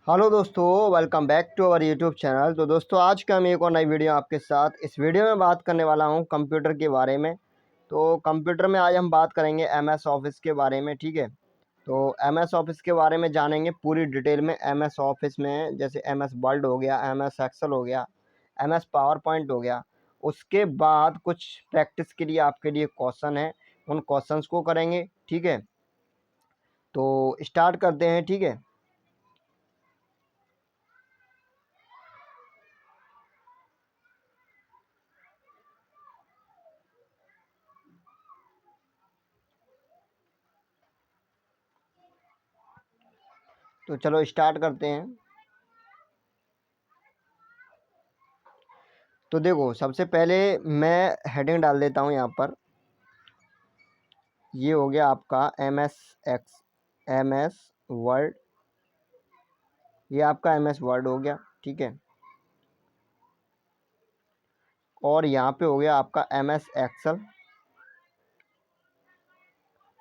Hello दोस्तों, welcome back to our YouTube channel. तो दोस्तों, आज का मैं एक और नई वीडियो आपके साथ इस वीडियो में बात करने वाला हूं कंप्यूटर के बारे में। तो कंप्यूटर में आज हम बात करेंगे एमएस ऑफिस के बारे में। ठीक है, तो एमएस ऑफिस के बारे में जानेंगे पूरी डिटेल में। एमएस ऑफिस में जैसे एमएस वर्ड हो गया, एमएस एक्सेल हो गया, एमएस पावर पॉइंट हो गया। उसके बाद कुछ प्रैक्टिस के लिए आपके लिए क्वेश्चन है, उन क्वेश्चंस को करेंगे। ठीक है, तो स्टार्ट करते हैं। ठीक है, तो चलो स्टार्ट करते हैं। तो देखो, सबसे पहले मैं हेडिंग डाल देता हूँ यहाँ पर। ये हो गया आपका एमएस वर्ड। ये आपका एमएस वर्ड हो गया। ठीक है, और यहाँ पे हो गया आपका एमएस एक्सेल,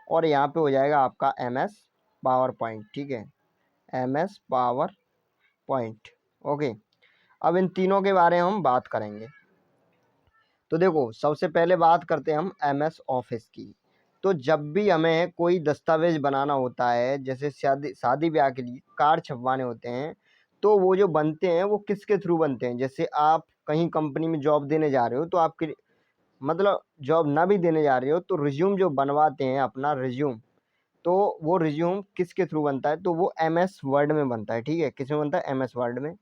और यहाँ पे हो जाएगा आपका एमएस पावर पॉइंट। ठीक है, एमएस पावर पॉइंट। ओके, अब इन तीनों के बारे में हम बात करेंगे। तो देखो, सबसे पहले बात करते हैं हम एमएस ऑफिस की। तो जब भी हमें कोई दस्तावेज बनाना होता है, जैसे शादी ब्याह के लिए कार्ड छपवाने होते हैं, तो वो जो बनते हैं वो किसके थ्रू बनते हैं। जैसे आप कहीं कंपनी में जॉब देने जा रहे हो, तो आपके मतलब जॉब ना भी देने जा रहे हो तो रिज्यूम जो बनवाते हैं, अपना रिज्यूम, तो वो रिज्यूम किसके थ्रू बनता है, तो वो एमएस वर्ड में बनता है। ठीक है, किस में बनता है, एमएस वर्ड में।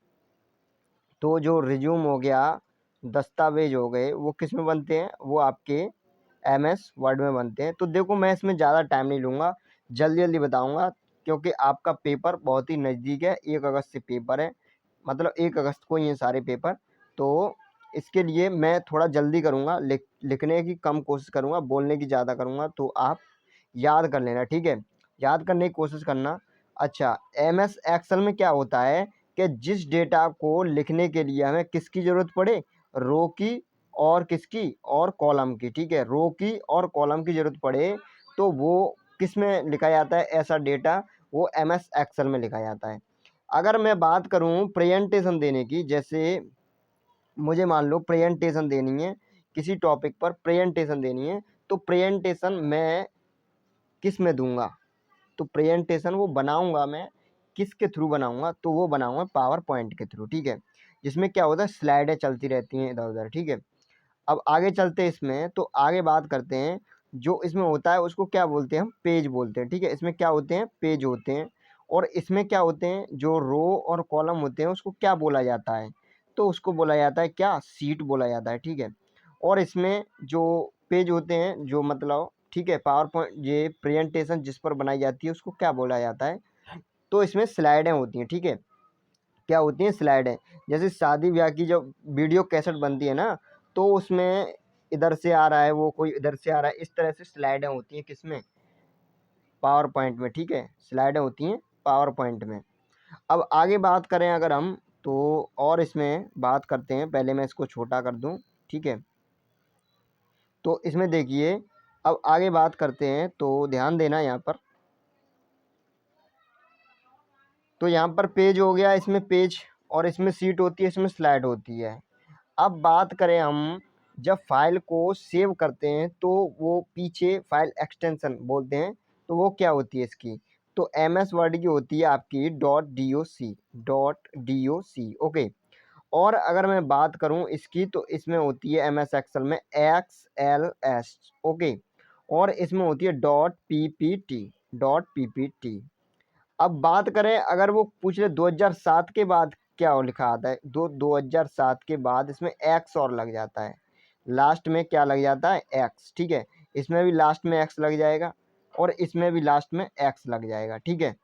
तो जो रिज्यूम हो गया, दस्तावेज हो गए, वो किस में बनते हैं, वो आपके एमएस वर्ड में बनते हैं। तो देखो, मैं इसमें ज़्यादा टाइम नहीं लूँगा, जल्दी जल्दी बताऊँगा, क्योंकि आपका पेपर बहुत ही नज़दीक है। 1 अगस्त से पेपर है, मतलब 1 अगस्त को ये सारे पेपर। तो इसके लिए मैं थोड़ा जल्दी करूँगा, लिखने की कम कोशिश करूँगा, बोलने की ज़्यादा करूँगा। तो आप याद कर लेना। ठीक है, याद करने की कोशिश करना। अच्छा, एमएस एक्सेल में क्या होता है कि जिस डेटा को लिखने के लिए हमें किसकी ज़रूरत पड़े, रो की और किसकी, और कॉलम की। ठीक है, रो की और कॉलम की ज़रूरत पड़े, तो वो किस में लिखा जाता है, ऐसा डेटा वो एमएस एक्सेल में लिखा जाता है। अगर मैं बात करूं प्रेजेंटेशन देने की, जैसे मुझे मान लो प्रेजेंटेशन देनी है, किसी टॉपिक पर प्रेजेंटेशन देनी है, तो प्रेजेंटेशन मैं किस में दूंगा, तो प्रेजेंटेशन वो बनाऊंगा मैं किसके थ्रू बनाऊंगा, तो वो बनाऊंगा पावर पॉइंट के थ्रू। ठीक है, जिसमें क्या होता है, स्लाइडें चलती रहती हैं इधर उधर। ठीक है, अब आगे चलते हैं इसमें, तो आगे बात करते हैं। जो इसमें होता है उसको क्या बोलते हैं, हम पेज बोलते हैं। ठीक है, इसमें क्या होते हैं, पेज होते हैं। और इसमें क्या होते हैं, जो रो और कॉलम होते हैं, उसको क्या बोला जाता है, तो उसको बोला जाता है क्या, सीट बोला जाता है। ठीक है, और इसमें जो पेज होते हैं, जो मतलब, ठीक है, पावर पॉइंट ये प्रेजेंटेशन जिस पर बनाई जाती है उसको क्या बोला जाता है, तो इसमें स्लाइडें होती हैं। ठीक है, क्या होती हैं, स्लाइडें। जैसे शादी ब्याह की जो वीडियो कैसेट बनती है ना, तो उसमें इधर से आ रहा है, वो कोई इधर से आ रहा है, इस तरह से स्लाइडें होती हैं किसमें, पावर पॉइंट में। ठीक है, स्लाइडें होती हैं पावर पॉइंट में। अब आगे बात करें अगर हम, तो और इसमें बात करते हैं। पहले मैं इसको छोटा कर दूं। ठीक है, तो इसमें देखिए, अब आगे बात करते हैं, तो ध्यान देना यहाँ पर। तो यहाँ पर पेज हो गया, इसमें पेज, और इसमें सीट होती है, इसमें स्लाइड होती है। अब बात करें हम, जब फाइल को सेव करते हैं तो वो पीछे फाइल एक्सटेंशन बोलते हैं, तो वो क्या होती है इसकी, तो एमएस वर्ड की होती है आपकी .doc। ओके, और अगर मैं बात करूं इसकी, तो इसमें होती है एमएस एक्सेल में XLS। ओके, और इसमें होती है .ppt। अब बात करें, अगर वो पूछ ले 2007 के बाद क्या हो लिखा आता है, 2007 के बाद इसमें एक्स और लग जाता है, लास्ट में क्या लग जाता है, एक्स। ठीक है, इसमें भी लास्ट में एक्स लग जाएगा, और इसमें भी लास्ट में एक्स लग जाएगा। ठीक है,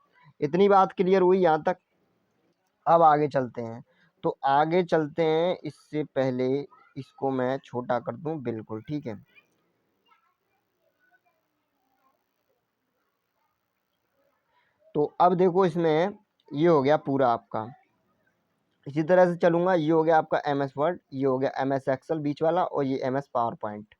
इतनी बात क्लियर हुई यहाँ तक। अब आगे चलते हैं, तो आगे चलते हैं, इससे पहले इसको मैं छोटा कर दूं बिल्कुल। ठीक है, तो अब देखो, इसमें ये हो गया पूरा आपका। इसी तरह से चलूंगा, ये हो गया आपका एमएस वर्ड, ये हो गया एमएस एक्सेल बीच वाला, और ये एमएस पावर पॉइंट।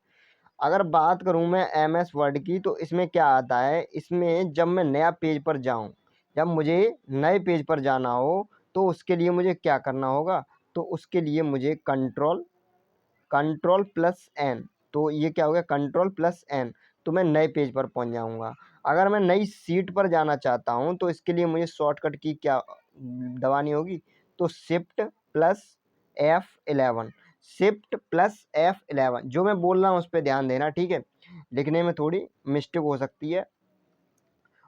अगर बात करूं मैं एमएस वर्ड की, तो इसमें क्या आता है, इसमें जब मैं नया पेज पर जाऊं, जब मुझे नए पेज पर जाना हो तो उसके लिए मुझे क्या करना होगा, तो उसके लिए मुझे कंट्रोल प्लस एन, तो ये क्या हो गया कंट्रोल प्लस एन, तो मैं नए पेज पर पहुंच जाऊंगा। अगर मैं नई सीट पर जाना चाहता हूं तो इसके लिए मुझे शॉर्टकट की क्या दबानी होगी, तो shift plus F11, shift plus F11। जो मैं बोल रहा हूँ उस पर ध्यान देना, ठीक है, लिखने में थोड़ी मिस्टेक हो सकती है।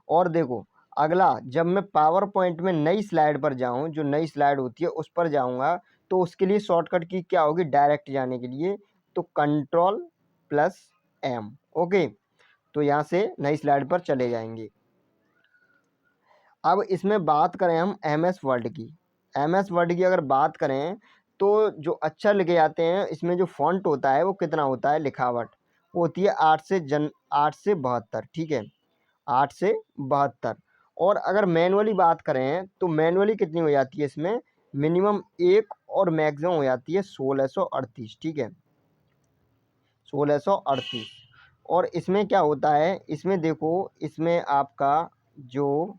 और देखो अगला, जब मैं पावर पॉइंट में नई स्लाइड पर जाऊं, जो नई स्लाइड होती है उस पर जाऊंगा, तो उसके लिए शॉर्टकट की क्या होगी डायरेक्ट जाने के लिए, तो कंट्रोल प्लस एम। ओके, तो यहाँ से नई स्लाइड पर चले जाएंगे। अब इसमें बात करें हम MS वर्ड की, MS वर्ड की अगर बात करें तो जो अक्षर लिखे जाते हैं इसमें जो फॉन्ट होता है वो कितना होता है, लिखावट वो होती है 8 से 72, ठीक है, 8 से 72। और अगर मैनुअली बात करें तो मैनुअली कितनी हो जाती है इसमें, मिनिमम 1 और मैक्सिमम हो जाती है 1638, ठीक है, 1638। और इसमें क्या होता है, इसमें देखो इसमें आपका जो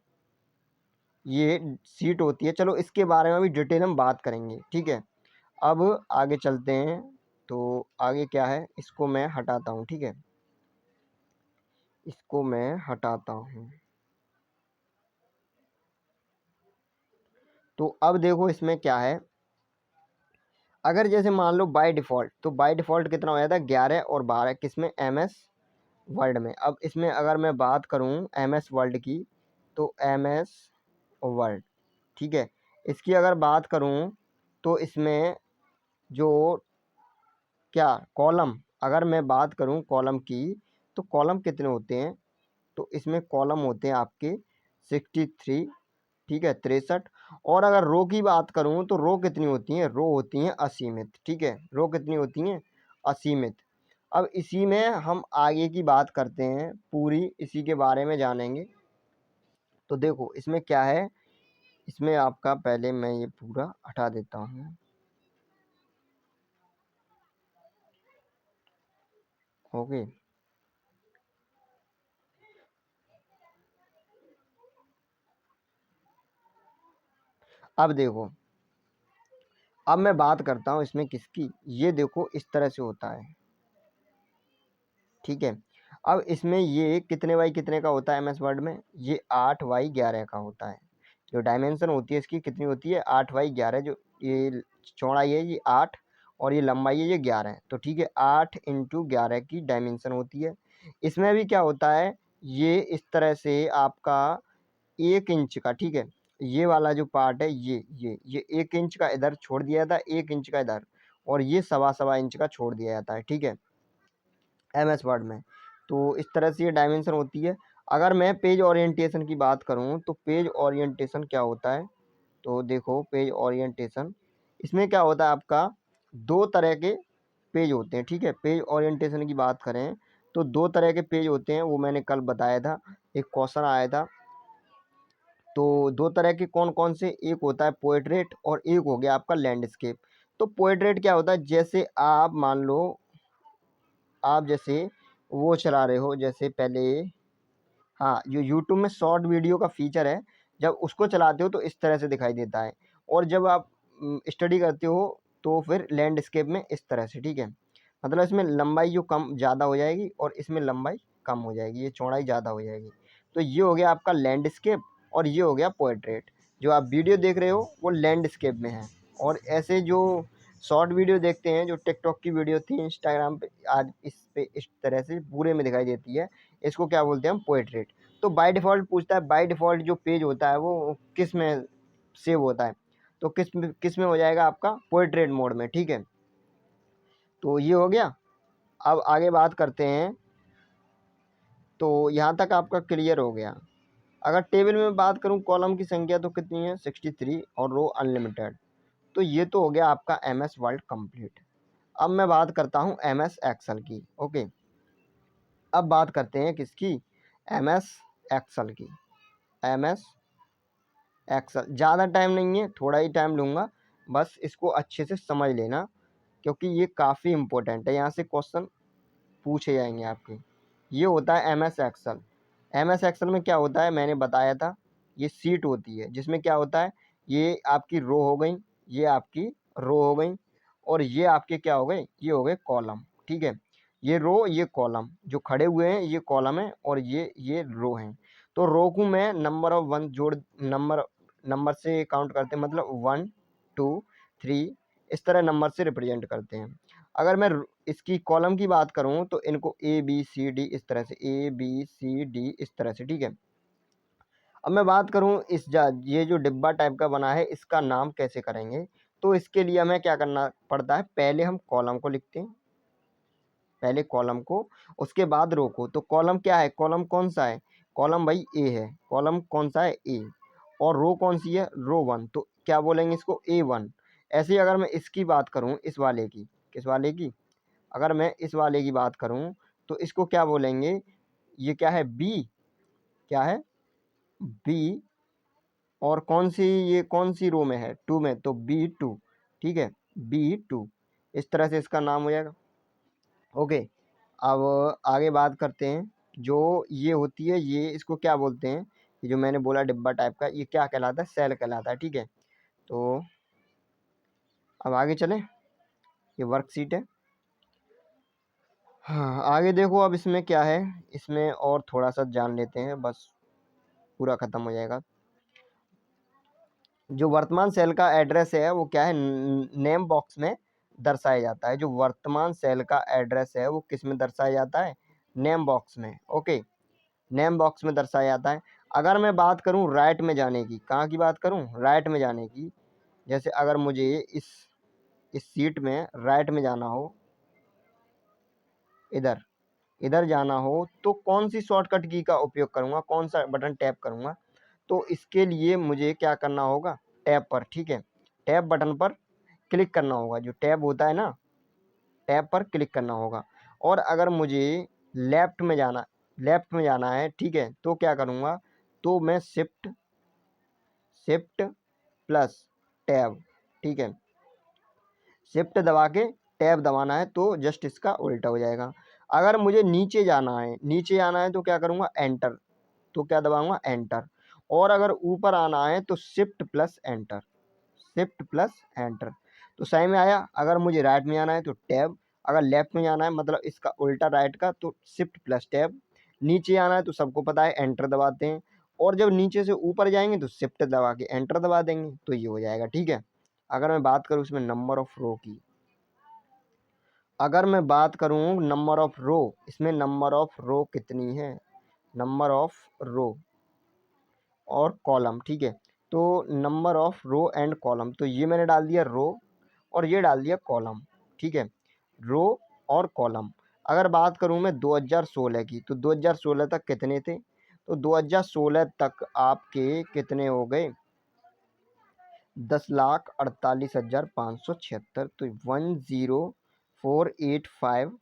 ये सीट होती है, चलो इसके बारे में भी डिटेल हम बात करेंगे, ठीक है। अब आगे चलते हैं, तो आगे क्या है, इसको मैं हटाता हूँ, ठीक है, इसको मैं हटाता हूँ। तो अब देखो इसमें क्या है, अगर जैसे मान लो बाय डिफ़ॉल्ट, तो बाय डिफ़ॉल्ट कितना हो जाता है 11 और 12 किसमें, MS वर्ड में। अब इसमें अगर मैं बात करूं MS वर्ड की, तो MS वर्ड, ठीक है, इसकी अगर बात करूं तो इसमें जो क्या कॉलम, अगर मैं बात करूं कॉलम की, तो कॉलम कितने होते हैं, तो इसमें कॉलम होते हैं आपके 63, ठीक है, 63। और अगर रो की बात करूं तो रो कितनी होती हैं, रो होती हैं असीमित, ठीक है, रो कितनी होती हैं असीमित। अब इसी में हम आगे की बात करते हैं, पूरी इसी के बारे में जानेंगे। तो देखो इसमें क्या है, इसमें आपका पहले मैं ये पूरा हटा देता हूँ। ओके, अब देखो, अब मैं बात करता हूँ इसमें किसकी, ये देखो इस तरह से होता है, ठीक है। अब इसमें ये कितने बाई कितने का होता है MS वर्ड में, ये 8 बाई 11 का होता है। जो डायमेंशन होती है इसकी कितनी होती है, 8 बाई 11, जो ये चौड़ाई है ये 8 और ये लंबाई है ये 11 है, तो ठीक है 8 × 11 की डायमेंशन होती है। इसमें भी क्या होता है, ये इस तरह से आपका 1 इंच का, ठीक है, ये वाला जो पार्ट है ये 1 इंच का इधर छोड़ दिया था, 1 इंच का इधर, और ये 1.25 इंच का छोड़ दिया जाता है, ठीक है, MS वर्ड में। तो इस तरह से ये डायमेंशन होती है। अगर मैं पेज ओरिएंटेशन की बात करूं तो पेज ओरिएंटेशन क्या होता है, तो देखो पेज ओरिएंटेशन, इसमें क्या होता है आपका, दो तरह के पेज होते हैं, ठीक है, पेज ओरिएंटेशन की बात करें तो दो तरह के पेज होते हैं, वो मैंने कल बताया था, एक क्वेश्चन आया था। तो दो तरह के कौन कौन से, एक होता है पोर्ट्रेट और एक हो गया आपका लैंडस्केप। तो पोर्ट्रेट क्या होता है, जैसे आप मान लो आप जैसे वो चला रहे हो, जैसे पहले, हाँ, जो यूट्यूब में शॉर्ट वीडियो का फीचर है, जब उसको चलाते हो तो इस तरह से दिखाई देता है, और जब आप स्टडी करते हो तो फिर लैंडस्केप में इस तरह से, ठीक है, मतलब इसमें लंबाई जो कम ज़्यादा हो जाएगी और इसमें लंबाई कम हो जाएगी, ये चौड़ाई ज़्यादा हो जाएगी। तो ये हो गया आपका लैंडस्केप और ये हो गया पोर्ट्रेट। जो आप वीडियो देख रहे हो वो लैंडस्केप में है, और ऐसे जो शॉर्ट वीडियो देखते हैं, जो टिकटॉक की वीडियो थी इंस्टाग्राम पे, आज इस पे इस तरह से पूरे में दिखाई देती है, इसको क्या बोलते हैं हम, पोर्ट्रेट। तो बाय डिफ़ॉल्ट पूछता है, बाय डिफ़ॉल्ट जो पेज होता है वो किस में सेव होता है, तो किस में हो जाएगा आपका, पोर्ट्रेट मोड में, ठीक है। तो ये हो गया। अब आगे बात करते हैं, तो यहाँ तक आपका क्लियर हो गया। अगर टेबल में बात करूँ, कॉलम की संख्या तो कितनी है 63 और रो अनलिमिटेड। तो ये तो हो गया आपका MS वर्ड कंप्लीट। अब मैं बात करता हूँ MS एक्सेल की। ओके, अब बात करते हैं किसकी, MS एक्सेल की। MS एक्सेल ज़्यादा टाइम नहीं है, थोड़ा ही टाइम लूँगा, बस इसको अच्छे से समझ लेना, क्योंकि ये काफ़ी इम्पोर्टेंट है, यहाँ से क्वेश्चन पूछे जाएंगे आपके। ये होता है MS एक्सेल। MS एक्सेल में क्या होता है मैंने बताया था, ये सीट होती है जिसमें क्या होता है, ये आपकी रो हो गई, ये आपकी रो हो गई, और ये आपके क्या हो गए, ये हो गए कॉलम। ठीक है, ये रो ये कॉलम जो खड़े हुए हैं ये कॉलम है और ये रो हैं। तो रो को मैं नंबर ऑफ वन जोड़ नंबर से काउंट करते हैं, मतलब 1 2 3 इस तरह नंबर से रिप्रेजेंट करते हैं। अगर मैं इसकी कॉलम की बात करूं तो इनको ए बी सी डी इस तरह से, ए बी सी डी इस तरह से। ठीक है, अब मैं बात करूं ये जो डिब्बा टाइप का बना है इसका नाम कैसे करेंगे, तो इसके लिए हमें क्या करना पड़ता है, पहले हम कॉलम को लिखते हैं, पहले कॉलम को, उसके बाद रो को। तो कॉलम क्या है, कॉलम कौन सा है, कॉलम भाई ए है, कॉलम कौन सा है ए, और रो कौन सी है, रो 1, तो क्या बोलेंगे इसको A1। ऐसे ही अगर मैं इसकी बात करूं, इस वाले की, किस वाले की, अगर मैं इस वाले की बात करूं तो इसको क्या बोलेंगे, ये क्या है बी, क्या है बी, और ये कौन सी रो में है, 2 में, तो B2। ठीक है, B2 इस तरह से इसका नाम हो जाएगा। ओके, अब आगे बात करते हैं, जो ये होती है ये इसको क्या बोलते हैं, ये जो मैंने बोला डिब्बा टाइप का, ये क्या कहलाता है, सेल कहलाता है। ठीक है, तो अब आगे चलें, ये वर्कशीट है। हाँ आगे देखो, अब इसमें क्या है, इसमें और थोड़ा सा जान लेते हैं, बस पूरा ख़त्म हो जाएगा। जो वर्तमान सेल का एड्रेस है वो क्या है, नेम बॉक्स में दर्शाया जाता है। जो वर्तमान सेल का एड्रेस है वो किस में दर्शाया जाता है, नेम बॉक्स में। ओके, नेम बॉक्स में दर्शाया जाता है। अगर मैं बात करूं राइट में जाने की, कहाँ की बात करूं, राइट में जाने की, जैसे अगर मुझे इस सीट में राइट में जाना हो, इधर इधर जाना हो, तो कौन सी शॉर्टकट की का उपयोग करूंगा, कौन सा बटन टैप करूंगा, तो इसके लिए मुझे क्या करना होगा, टैब पर। ठीक है, टैब बटन पर क्लिक करना होगा, जो टैब होता है ना, टैब पर क्लिक करना होगा। और अगर मुझे लेफ्ट में जाना है, ठीक है, तो क्या करूँगा, तो मैं शिफ्ट प्लस टैब, ठीक है, शिफ्ट दबा के टैब दबाना है, तो जस्ट इसका उल्टा हो जाएगा। अगर मुझे नीचे आना है तो क्या करूँगा, एंटर, तो क्या दबाऊंगा, एंटर। और अगर ऊपर आना है तो shift plus enter, shift plus enter, तो सही में आया। अगर मुझे राइट में जाना है तो टैब, अगर लेफ्ट में जाना है मतलब इसका उल्टा राइट का, तो शिफ्ट प्लस टैब, नीचे आना है तो सबको पता है एंटर दबाते हैं, और जब नीचे से ऊपर जाएंगे तो शिफ्ट दबा के एंटर दबा देंगे, तो ये हो जाएगा। ठीक है, अगर मैं बात करूँ इसमें नंबर ऑफ रो की, अगर मैं बात करूँ नंबर ऑफ रो, इसमें नंबर ऑफ रो कितनी है, नंबर ऑफ रो और कॉलम। ठीक है, तो number of row and column, तो ये मैंने डाल दिया रो और ये डाल दिया कॉलम। ठीक है, रो और कॉलम। अगर बात करूं मैं 2016 की, तो 2016 तक कितने थे, तो 2016 तक आपके कितने हो गए, 10,48,576, तो 10485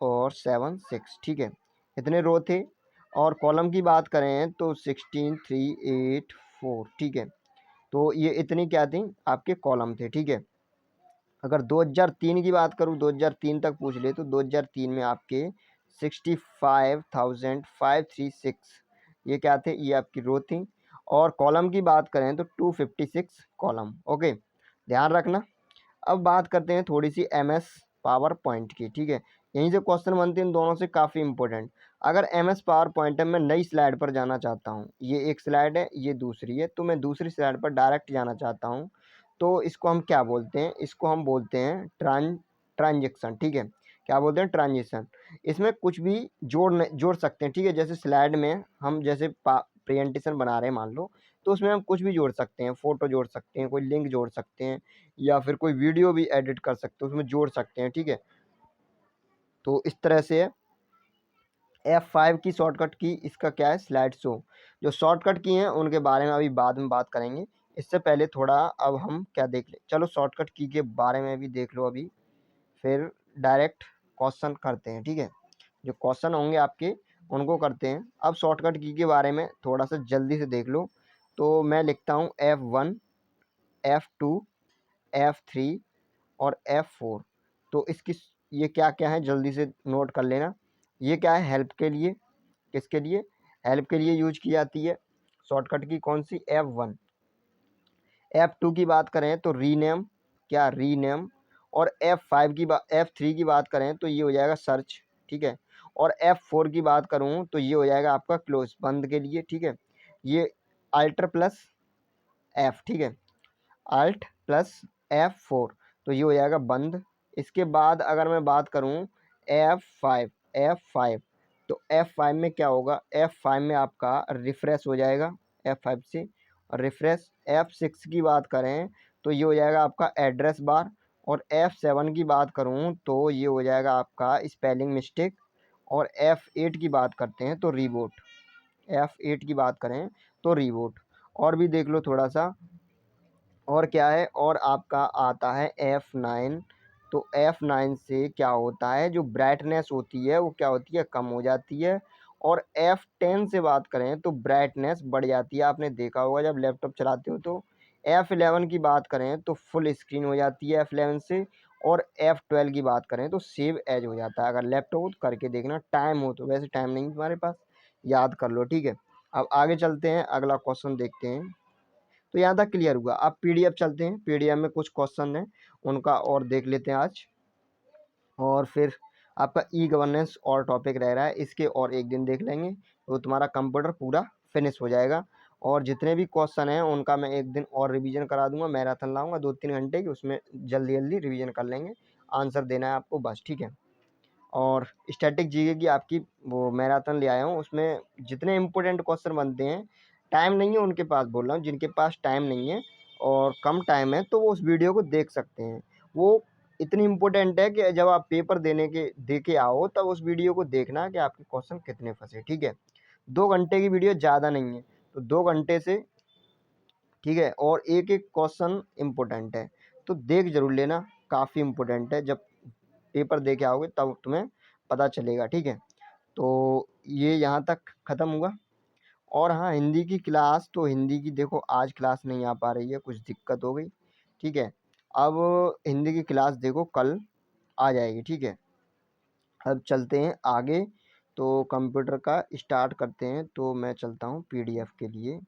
और 76। ठीक है, इतने रो थे। और कॉलम की बात करें तो 16384। ठीक है, तो ये इतनी क्या थी, आपके कॉलम थे। ठीक है, अगर 2003 की बात करूँ, 2003 तक पूछ ले, तो 2003 में आपके 65,536 ये क्या थे, ये आपकी रो थी। और कॉलम की बात करें तो 256 कॉलम। ओके, ध्यान रखना। अब बात करते हैं थोड़ी सी MS पावर पॉइंट की। ठीक है, यहीं से क्वेश्चन बनते हैं, इन दोनों से काफ़ी इंपॉर्टेंट। अगर MS पावर पॉइंट है, मैं नई स्लाइड पर जाना चाहता हूँ, ये एक स्लाइड है, ये दूसरी है, तो मैं दूसरी स्लाइड पर डायरेक्ट जाना चाहता हूँ, तो इसको हम क्या बोलते हैं, इसको हम बोलते हैं ट्रांजेक्शन। ठीक है, क्या बोलते हैं, ट्रांजिशन। इसमें कुछ भी जोड़ सकते हैं। ठीक है, जैसे स्लाइड में हम जैसे प्रेजेंटेशन बना रहे हैं मान लो, तो उसमें हम कुछ भी जोड़ सकते हैं, फ़ोटो जोड़ सकते हैं, कोई लिंक जोड़ सकते हैं, या फिर कोई वीडियो भी एडिट कर सकते हैं, उसमें जोड़ सकते हैं। ठीक है, तो इस तरह से है। F5 की शॉर्टकट की, इसका क्या है, स्लाइड शो। जो शॉर्टकट की हैं उनके बारे में अभी बाद में बात करेंगे, इससे पहले थोड़ा अब हम क्या देख लें, चलो शॉर्टकट की के बारे में भी देख लो अभी, फिर डायरेक्ट क्वेश्चन करते हैं। ठीक है, जो क्वेश्चन होंगे आपके उनको करते हैं। अब शॉर्टकट की के बारे में थोड़ा सा जल्दी से देख लो, तो मैं लिखता हूँ F1 F2 F3 और F4। तो इसकी ये क्या क्या है जल्दी से नोट कर लेना। ये क्या है, हेल्प के लिए, किसके लिए, हेल्प के लिए यूज की जाती है। शॉर्टकट की कौन सी, F1। F2 की बात करें तो रीनेम, क्या रीनेम। और F3 की बात करें तो ये हो जाएगा सर्च, ठीक है। और F4 की बात करूँ तो ये हो जाएगा आपका क्लोज, बंद के लिए, ठीक है। ये अल्टर प्लस F, ठीक है, अल्ट प्लस F4, तो ये हो जाएगा बंद। इसके बाद अगर मैं बात करूँ F5, तो F5 में क्या होगा, F5 में आपका रिफ्रेश हो जाएगा F5 से रिफ्रेश। F6 की बात करें तो ये हो जाएगा आपका एड्रेस बार। और F7 की बात करूँ तो ये हो जाएगा आपका स्पेलिंग मिस्टेक। और F8 की बात करते हैं तो रीबूट, F8 की बात करें तो रीबूट। और भी देख लो थोड़ा सा, और क्या है, और आपका आता है F9। तो F9 से क्या होता है, जो ब्राइटनेस होती है वो क्या होती है, कम हो जाती है। और F10 से बात करें तो ब्राइटनेस बढ़ जाती है, आपने देखा होगा जब लैपटॉप चलाते हो तो। F11 की बात करें तो फुल स्क्रीन हो जाती है F11 से। और F12 की बात करें तो सेव एज हो जाता है। अगर लैपटॉप हो तो करके देखना, टाइम हो तो, वैसे टाइम नहीं तुम्हारे पास, याद कर लो, ठीक है। अब आगे चलते हैं, अगला क्वेश्चन देखते हैं। तो यहाँ तक क्लियर हुआ। अब पीडीएफ चलते हैं, पीडीएफ में कुछ क्वेश्चन हैं उनका और देख लेते हैं आज। और फिर आपका ई गवर्नेंस और टॉपिक रह रहा है, इसके और एक दिन देख लेंगे तो तुम्हारा कंप्यूटर पूरा फिनिश हो जाएगा। और जितने भी क्वेश्चन हैं उनका मैं एक दिन और रिवीजन करा दूंगा, मैराथन लाऊंगा 2-3 घंटे की, उसमें जल्दी जल्दी रिवीजन कर लेंगे। आंसर देना है आपको बस, ठीक है। और स्टैटिक जीके की आपकी वो मैराथन ले आया हूँ, उसमें जितने इम्पोर्टेंट क्वेश्चन बनते हैं, टाइम नहीं है उनके पास बोल रहा हूँ, जिनके पास टाइम नहीं है और कम टाइम है तो वो उस वीडियो को देख सकते हैं। वो इतनी इम्पोर्टेंट है कि जब आप पेपर दे के आओ तब उस वीडियो को देखना कि आपके क्वेश्चन कितने फंसे, ठीक है। 2 घंटे की वीडियो ज़्यादा नहीं है, तो 2 घंटे से, ठीक है। और एक एक क्वेश्चन इम्पोर्टेंट है तो देख जरूर लेना, काफ़ी इम्पोर्टेंट है। जब पेपर दे के आओगे तब तुम्हें पता चलेगा, ठीक है। तो ये यहाँ तक ख़त्म हुआ। और हाँ, हिंदी की क्लास, तो हिंदी की देखो आज क्लास नहीं आ पा रही है, कुछ दिक्कत हो गई, ठीक है। अब हिंदी की क्लास देखो कल आ जाएगी, ठीक है। अब चलते हैं आगे, तो कंप्यूटर का स्टार्ट करते हैं। तो मैं चलता हूँ पीडीएफ के लिए।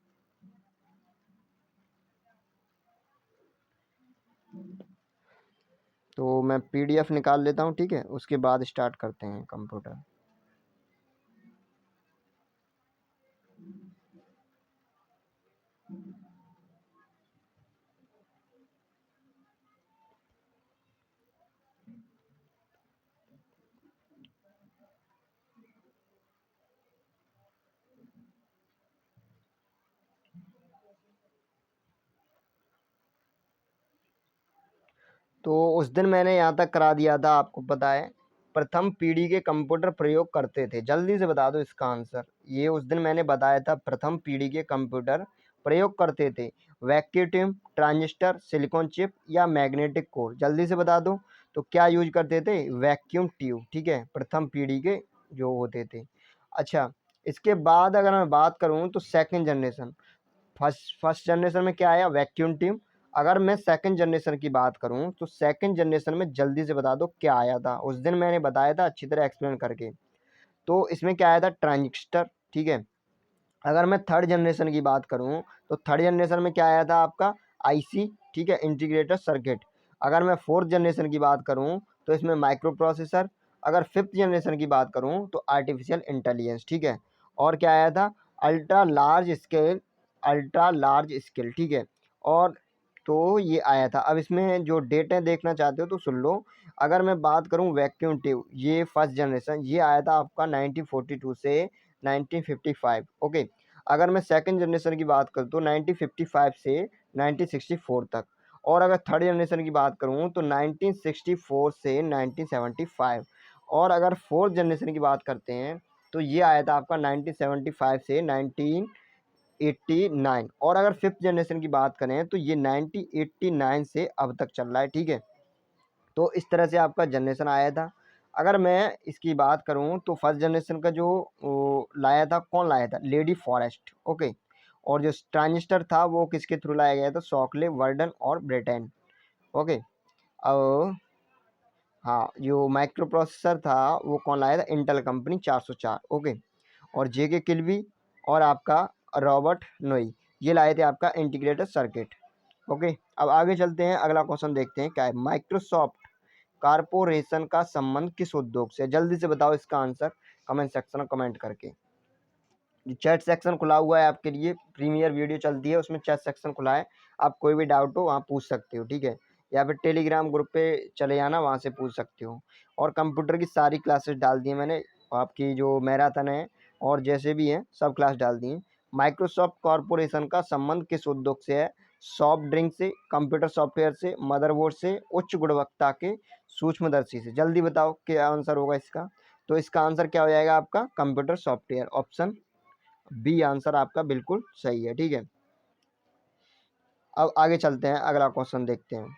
तो मैं पीडीएफ निकाल लेता हूँ, ठीक है, उसके बाद स्टार्ट करते हैं कंप्यूटर। तो उस दिन मैंने यहाँ तक करा दिया था, आपको पता है। प्रथम पीढ़ी के कंप्यूटर प्रयोग करते थे, जल्दी से बता दो इसका आंसर। ये उस दिन मैंने बताया था, प्रथम पीढ़ी के कंप्यूटर प्रयोग करते थे वैक्यूम ट्रांजिस्टर, सिलिकॉन चिप या मैग्नेटिक कोर, जल्दी से बता दो। तो क्या यूज करते थे, वैक्यूम ट्यूब, ठीक है, प्रथम पीढ़ी के जो होते थे। अच्छा, इसके बाद अगर मैं बात करूँ तो सेकेंड जनरेशन, फर्स्ट जनरेशन में क्या आया, वैक्यूम ट्यूब। अगर मैं सेकंड जनरेशन की बात करूं तो सेकंड जनरेशन में जल्दी से बता दो क्या आया था, उस दिन मैंने बताया था अच्छी तरह एक्सप्लेन करके। तो इसमें क्या आया था, ट्रांजिस्टर, ठीक है। अगर मैं थर्ड जनरेशन की बात करूं तो थर्ड जनरेशन में क्या आया था आपका, आईसी, ठीक है, इंटीग्रेटेड सर्किट। अगर मैं फोर्थ जनरेशन की बात करूं तो इसमें माइक्रो प्रोसेसर। अगर फिफ्थ जनरेशन की बात करूं तो आर्टिफिशियल इंटेलिजेंस, ठीक है। और क्या आया था, ultra large scale, ultra large scale, ठीक है। और तो ये आया था। अब इसमें जो डेटें देखना चाहते हो तो सुन लो। अगर मैं बात करूं वैक्यूम ट्यूब, ये फर्स्ट जनरेशन, ये आया था आपका 1942 से 1955, ओके। अगर मैं सेकंड जनरेशन की बात करूँ तो 1955 से 1964 तक। और अगर थर्ड जनरेशन की बात करूँ तो 1964 से 1975। और अगर फोर्थ जनरेशन की बात करते हैं तो ये आया था आपका 1975 से 1989। और अगर फिफ्थ जनरेशन की बात करें तो ये 1989 से अब तक चल रहा है, ठीक है। तो इस तरह से आपका जनरेशन आया था। अगर मैं इसकी बात करूं तो फर्स्ट जनरेशन का जो लाया था, कौन लाया था, लेडी फॉरेस्ट, ओके। और जो ट्रांजिस्टर था वो किसके थ्रू लाया गया था, शॉकले, वर्डन और ब्रेटेन, ओके। अब हाँ, जो माइक्रो प्रोसेसर था वो कौन लाया था, इंटेल कंपनी 404, ओके। और जेके किल्बी और आपका रॉबर्ट नोई, ये लाए थे आपका इंटीग्रेटेड सर्किट। ओके, अब आगे चलते हैं, अगला क्वेश्चन देखते हैं क्या है। माइक्रोसॉफ्ट कारपोरेशन का संबंध किस उद्योग से? जल्दी से बताओ इसका आंसर कमेंट सेक्शन में कमेंट करके। चैट सेक्शन खुला हुआ है आपके लिए, प्रीमियर वीडियो चलती है उसमें चैट सेक्शन खुला है, आप कोई भी डाउट हो वहाँ पूछ सकते हो, ठीक है। या फिर टेलीग्राम ग्रुप पे चले जाना, वहाँ से पूछ सकते हो। और कंप्यूटर की सारी क्लासेस डाल दी है मैंने, आपकी जो मैराथन है और जैसे भी हैं सब क्लास डाल दी हैं। माइक्रोसॉफ्ट कॉरपोरेशन का संबंध किस उद्योग से है? सॉफ्ट ड्रिंक से, कंप्यूटर सॉफ्टवेयर से, मदरबोर्ड से, उच्च गुणवत्ता के सूक्ष्मदर्शी से। जल्दी बताओ क्या आंसर होगा इसका। तो इसका आंसर क्या हो जाएगा आपका? Computer software, option B answer आपका बिल्कुल सही है, ठीक है। अब आगे चलते हैं, अगला क्वेश्चन देखते हैं।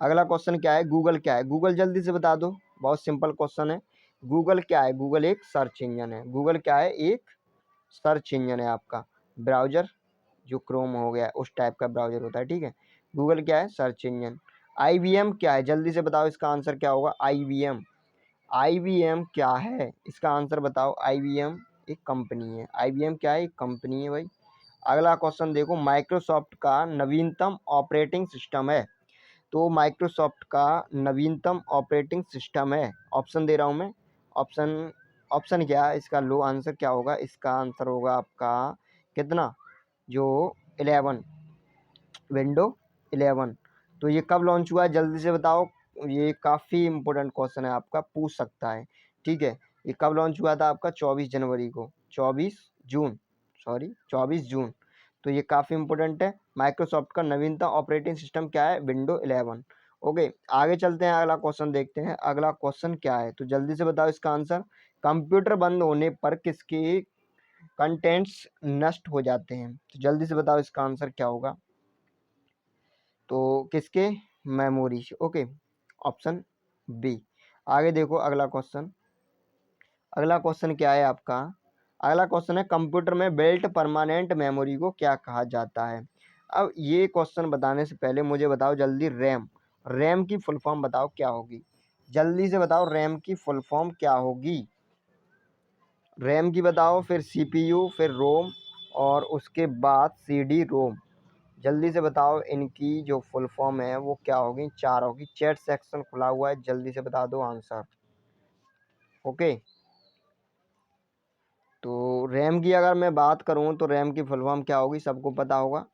अगला क्वेश्चन क्या है? गूगल क्या है? गूगल जल्दी से बता दो, बहुत सिंपल क्वेश्चन है। गूगल क्या है? गूगल एक सर्च इंजन है। गूगल क्या है? एक सर्च इंजन है आपका, ब्राउजर जो क्रोम हो गया उस टाइप का ब्राउजर होता है, ठीक है। गूगल क्या है? Search engine. IBM क्या है? जल्दी से बताओ इसका आंसर क्या होगा। IBM, IBM क्या है? इसका आंसर बताओ। IBM एक कंपनी है। IBM क्या है? एक कंपनी है भाई। अगला क्वेश्चन देखो, माइक्रोसॉफ्ट का नवीनतम ऑपरेटिंग सिस्टम है। तो माइक्रोसॉफ्ट का नवीनतम ऑपरेटिंग सिस्टम है, ऑप्शन दे रहा हूँ मैं। ऑप्शन ऑप्शन क्या है इसका? लो आंसर क्या होगा इसका? आंसर होगा आपका कितना, जो 11, विंडो 11। तो ये कब लॉन्च हुआ है? जल्दी से बताओ, ये काफ़ी इंपॉर्टेंट क्वेश्चन है आपका, पूछ सकता है, ठीक है। ये कब लॉन्च हुआ था आपका? 24 जनवरी को, 24 जून, सॉरी 24 जून। तो ये काफ़ी इंपॉर्टेंट है। माइक्रोसॉफ्ट का नवीनतम ऑपरेटिंग सिस्टम क्या है? विंडो 11। ओके, आगे चलते हैं, अगला क्वेश्चन देखते हैं। अगला क्वेश्चन क्या है? तो जल्दी से बताओ इसका आंसर। कंप्यूटर बंद होने पर किसके कंटेंट्स नष्ट हो जाते हैं? तो जल्दी से बताओ इसका आंसर क्या होगा। तो किसके? मेमोरी। Okay, option B. आगे देखो अगला क्वेश्चन। अगला क्वेश्चन क्या है आपका? अगला क्वेश्चन है, कंप्यूटर में बिल्ट परमानेंट मेमोरी को क्या कहा जाता है? अब ये क्वेश्चन बताने से पहले मुझे बताओ जल्दी, रैम, रैम की फुल फॉर्म बताओ क्या होगी। जल्दी से बताओ रैम की फुल फॉर्म क्या होगी। रैम की बताओ, फिर CPU, फिर रोम, और उसके बाद CD रोम। जल्दी से बताओ इनकी जो फुल फॉर्म है वो क्या होगी, चार होगी। चैट सेक्शन खुला हुआ है, जल्दी से बता दो आंसर। ओके, तो रैम की अगर मैं बात करूं तो रैम की फुल फॉर्म क्या होगी, सबको पता होगा,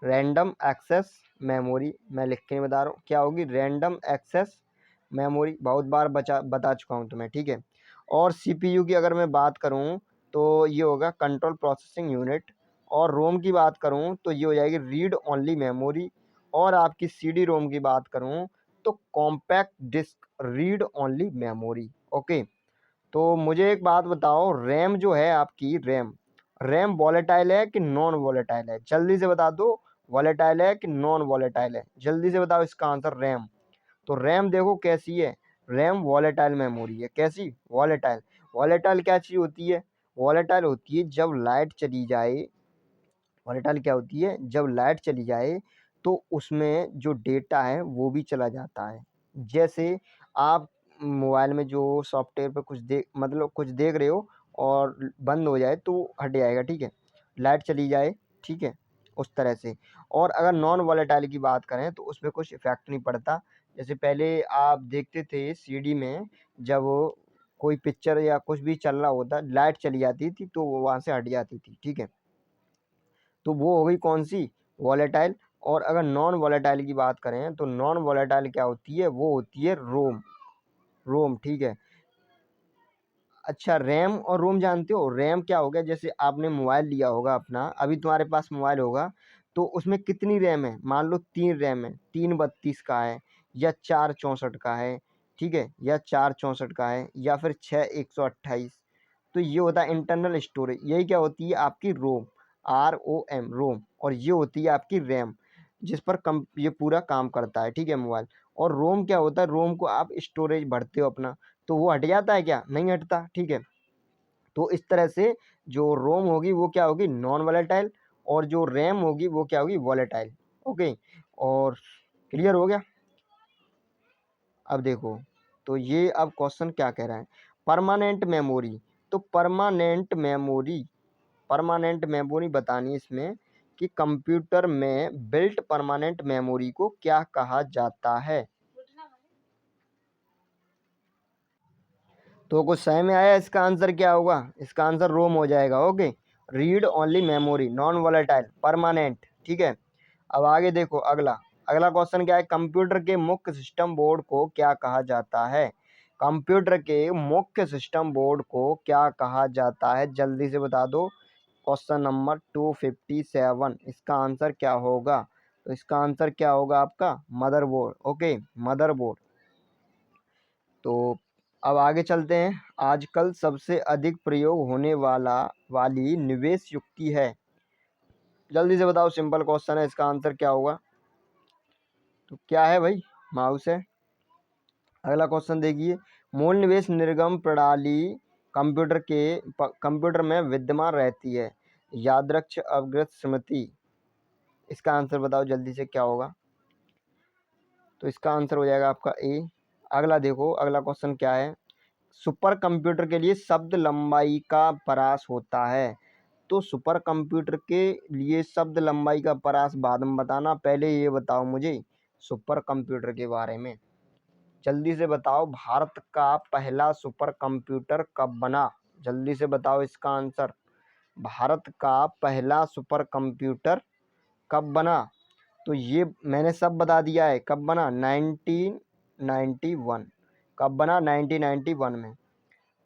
रैंडम एक्सेस मेमोरी। मैं लिख के नहीं बता रहा हूँ, क्या होगी? Random access memory. बहुत बार बता चुका हूँ तुम्हें, ठीक है। और CPU की अगर मैं बात करूँ तो ये होगा कंट्रोल प्रोसेसिंग यूनिट। और रोम की बात करूँ तो ये हो जाएगी रीड ओनली मेमोरी। और आपकी CD रोम की बात करूँ तो compact disc read only memory. ओके, तो मुझे एक बात बताओ, रैम जो है आपकी, रैम, रैम वॉलेटाइल है कि नॉन वॉलेटाइल है? जल्दी से बता दो, वॉलेटाइल है कि नॉन वॉलेटाइल है? जल्दी से बताओ इसका आंसर। रैम, तो रैम देखो कैसी है, रैम वॉलेटाइल मेमोरी है। कैसी? वॉलेटाइल। वॉलेटाइल क्या चीज़ होती है? वॉलेटाइल होती है जब लाइट चली जाए। वॉलेटाइल क्या होती है? जब लाइट चली जाए तो उसमें जो डेटा है वो भी चला जाता है। जैसे आप मोबाइल में जो सॉफ्टवेयर पे कुछ देख, मतलब कुछ देख रहे हो और बंद हो जाए तो हट जाएगा, ठीक है। लाइट चली जाए, ठीक है, उस तरह से। और अगर नॉन वॉलेटाइल की बात करें तो उसमें कुछ इफेक्ट नहीं पड़ता। जैसे पहले आप देखते थे CD में, जब कोई पिक्चर या कुछ भी चल रहा होता, लाइट चली जाती थी तो वो वहाँ से हट जाती थी, ठीक है। तो वो हो गई कौन सी? वॉलेटाइल। और अगर नॉन वॉलेटाइल की बात करें तो नॉन वॉलेटाइल क्या होती है? वो होती है रोम, रोम, ठीक है। अच्छा, रैम और रोम जानते हो? रैम क्या हो गया, जैसे आपने मोबाइल लिया होगा अपना, अभी तुम्हारे पास मोबाइल होगा तो उसमें कितनी रैम है? मान लो 3 रैम है, 3 32 का है, या 4 64 का है, ठीक है, या 4 64 का है, या फिर 6 128। तो ये होता है इंटरनल स्टोरेज। यही क्या होती है? आपकी रोम, ROM, रोम। और ये होती है आपकी रैम, जिस पर कम ये पूरा काम करता है, ठीक है, मोबाइल। और रोम क्या होता है? रोम को आप स्टोरेज भरते हो अपना, तो वो हट जाता है क्या? नहीं हटता, ठीक है। तो इस तरह से जो रोम होगी वो क्या होगी? Non volatile. और जो रैम होगी वो क्या होगी? वॉलेटाइल। ओके, और क्लियर हो गया? अब देखो, तो ये अब क्वेश्चन क्या कह रहा है, परमानेंट मेमोरी। तो परमानेंट मेमोरी, परमानेंट मेमोरी बतानी इसमें कि कंप्यूटर में बिल्ट परमानेंट मेमोरी को क्या कहा जाता है। तो कुछ सही में आया, इसका आंसर क्या होगा, इसका आंसर रोम हो जाएगा। Okay, read only memory, non volatile, permanent. ठीक है, अब आगे देखो अगला अगला क्वेश्चन क्या है, कंप्यूटर के मुख्य सिस्टम बोर्ड को क्या कहा जाता है। कंप्यूटर के मुख्य सिस्टम बोर्ड को क्या कहा जाता है, जल्दी से बता दो। क्वेश्चन नंबर 257, इसका आंसर क्या होगा। तो इसका आंसर क्या होगा आपका मदरबोर्ड। Okay, motherboard. तो अब आगे चलते हैं, आजकल सबसे अधिक प्रयोग होने वाली निवेश युक्ति है, जल्दी से बताओ, सिंपल क्वेश्चन है, इसका आंसर क्या होगा। तो क्या है भाई, माउस है। अगला क्वेश्चन देखिए, मूल निवेश निर्गम प्रणाली कंप्यूटर में विद्यमान रहती है, यादृच्छ अवगत स्मृति। इसका आंसर बताओ जल्दी से क्या होगा। तो इसका आंसर हो जाएगा आपका ए। अगला देखो, अगला क्वेश्चन क्या है, सुपर कंप्यूटर के लिए शब्द लंबाई का परास होता है। तो सुपर कंप्यूटर के लिए शब्द लंबाई का परास बाद में बताना, पहले ये बताओ मुझे सुपर कंप्यूटर के बारे में, जल्दी से बताओ। भारत का पहला सुपर कंप्यूटर कब बना, जल्दी से बताओ इसका आंसर। भारत का पहला सुपर कंप्यूटर कब बना। तो ये मैंने सब बता दिया है, कब बना, 1991। कब बना, 1991 में।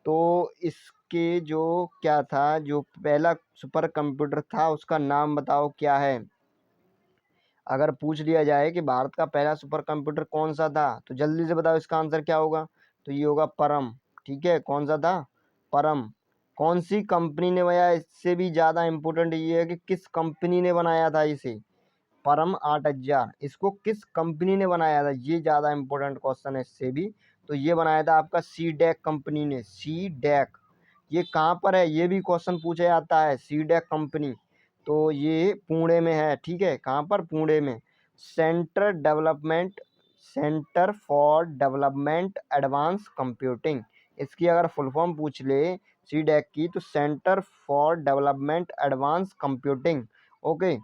तो इसके जो क्या था, जो पहला सुपर कंप्यूटर था उसका नाम बताओ क्या है। अगर पूछ लिया जाए कि भारत का पहला सुपर कंप्यूटर कौन सा था, तो जल्दी से बताओ इसका आंसर क्या होगा। तो ये होगा परम। ठीक है, कौन सा था, परम। कौन सी कंपनी ने बनाया, इससे भी ज़्यादा इम्पोर्टेंट ये है कि किस कंपनी ने बनाया था इसे, परम 8000, इसको किस कंपनी ने बनाया था, ये ज़्यादा इम्पोर्टेंट क्वेश्चन है इससे भी। तो ये बनाया था आपका सी डैक कंपनी ने, सी डैक। ये कहाँ पर है, ये भी क्वेश्चन पूछा जाता है, सी डैक कंपनी। तो ये पुणे में है। ठीक है, कहाँ पर, पुणे में। Centre for development advance computing, इसकी अगर फुल फॉर्म पूछ ले सी डैक की, तो centre for development advance computing. Okay,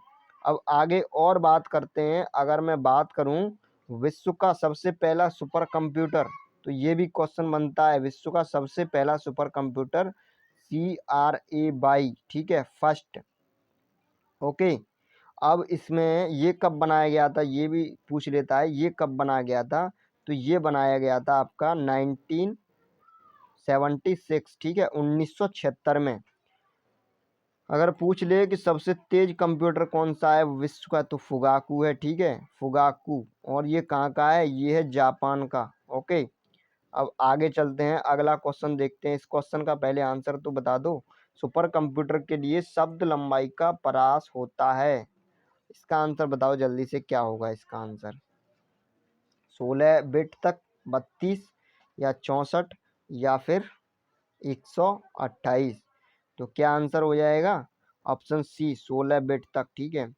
अब आगे और बात करते हैं। अगर मैं बात करूं विश्व का सबसे पहला सुपर कंप्यूटर, तो ये भी क्वेश्चन बनता है, विश्व का सबसे पहला सुपर कंप्यूटर CRA-22, ठीक है, फर्स्ट। ओके, अब इसमें ये कब बनाया गया था, ये भी पूछ लेता है, ये कब बनाया गया था। तो ये बनाया गया था आपका 1976, ठीक है, 1976 में। अगर पूछ ले कि सबसे तेज कंप्यूटर कौन सा है विश्व का, तो फुगाकू है। ठीक है, फुगाकू। और ये कहाँ का है, ये है जापान का। ओके, अब आगे चलते हैं, अगला क्वेश्चन देखते हैं। इस क्वेश्चन का पहले आंसर तो बता दो। सुपर कंप्यूटर के लिए शब्द लंबाई का परास होता है, इसका आंसर बताओ जल्दी से क्या होगा इसका आंसर। 16 बिट तक, 32 या 64 या फिर 128। तो क्या आंसर हो जाएगा, ऑप्शन सी 16 बिट तक। ठीक है,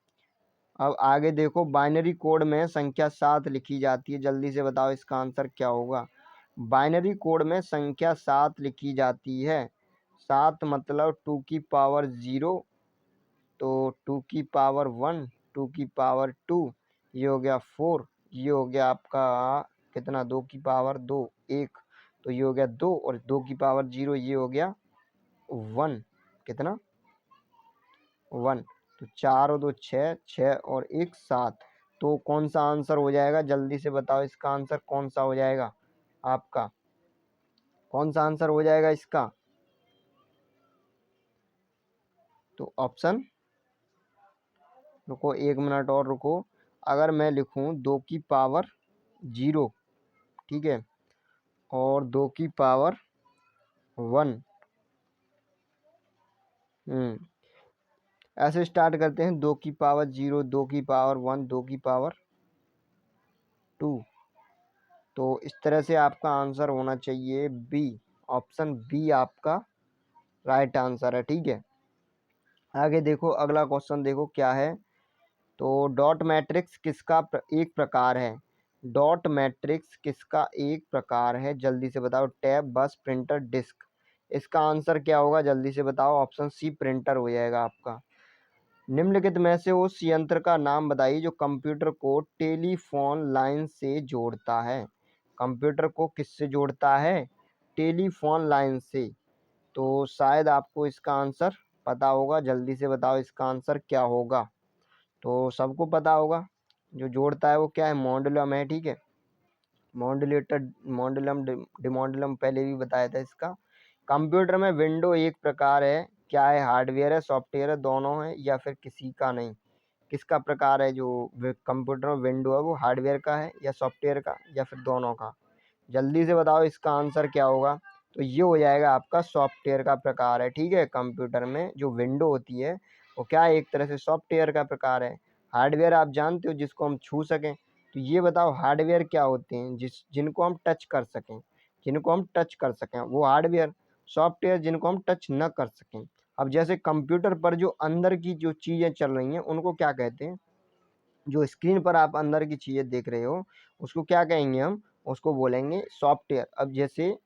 अब आगे देखो, बाइनरी कोड में संख्या 7 लिखी जाती है, जल्दी से बताओ इसका आंसर क्या होगा। बाइनरी कोड में संख्या 7 लिखी जाती है, 7 मतलब 2 की पावर 0, तो 2 की पावर 1, 2 की पावर 2, ये हो गया 4, ये हो गया आपका कितना, 2 की पावर 2, 1, तो ये हो गया 2, और 2 की पावर 0 ये हो गया 1, कितना, 1। तो 4 और 2 6, 6 और 1 7। तो कौन सा आंसर हो जाएगा, जल्दी से बताओ इसका आंसर कौन सा हो जाएगा आपका, कौन सा आंसर हो जाएगा इसका। तो ऑप्शन, रुको 1 मिनट और रुको, अगर मैं लिखूं 2 की पावर 0, ठीक है, और 2 की पावर 1, ऐसे स्टार्ट करते हैं, 2 की पावर 0, 2 की पावर 1, 2 की पावर 2। तो इस तरह से आपका आंसर होना चाहिए बी, ऑप्शन बी आपका राइट आंसर है। ठीक है, आगे देखो, अगला क्वेश्चन देखो क्या है। तो डॉट मैट्रिक्स किसका एक प्रकार है, डॉट मैट्रिक्स किसका एक प्रकार है, जल्दी से बताओ। टैब, बस, प्रिंटर, डिस्क, इसका आंसर क्या होगा जल्दी से बताओ। ऑप्शन सी प्रिंटर हो जाएगा आपका। निम्नलिखित में से उस यंत्र का नाम बताइए जो कंप्यूटर को टेलीफोन लाइन से जोड़ता है। कंप्यूटर को किससे जोड़ता है? टेलीफोन लाइन से। तो शायद आपको इसका आंसर पता होगा, जल्दी से बताओ इसका आंसर क्या होगा। तो सबको पता होगा जो जोड़ता है वो क्या है? मॉड्यूलम है, ठीक है। मॉड्यूलेटर, मॉड्यूलम, डिमॉड्यूलम पहले भी बताया था इसका। कंप्यूटर में विंडो एक प्रकार है, क्या है? हार्डवेयर है, सॉफ्टवेयर है, दोनों है या फिर किसी का नहीं? किसका प्रकार है जो कंप्यूटर में विंडो है, वो हार्डवेयर का है या सॉफ्टवेयर का या फिर दोनों का? जल्दी से बताओ इसका आंसर क्या होगा। तो ये हो जाएगा आपका सॉफ्टवेयर का प्रकार है, ठीक है। कंप्यूटर में जो विंडो होती है वो क्या है? एक तरह से सॉफ्टवेयर का प्रकार है। हार्डवेयर आप जानते हो जिसको हम छू सकें। तो ये बताओ हार्डवेयर क्या होते हैं? जिनको हम टच कर सकें, जिनको हम टच कर सकें वो हार्डवेयर। सॉफ्टवेयर जिनको हम टच न कर सकें। अब जैसे कंप्यूटर पर जो अंदर की जो चीज़ें चल रही हैं उनको क्या कहते हैं? जो स्क्रीन पर आप अंदर की चीज़ें देख रहे हो उसको क्या कहेंगे हम? उसको बोलेंगे सॉफ्टवेयर। अब जैसे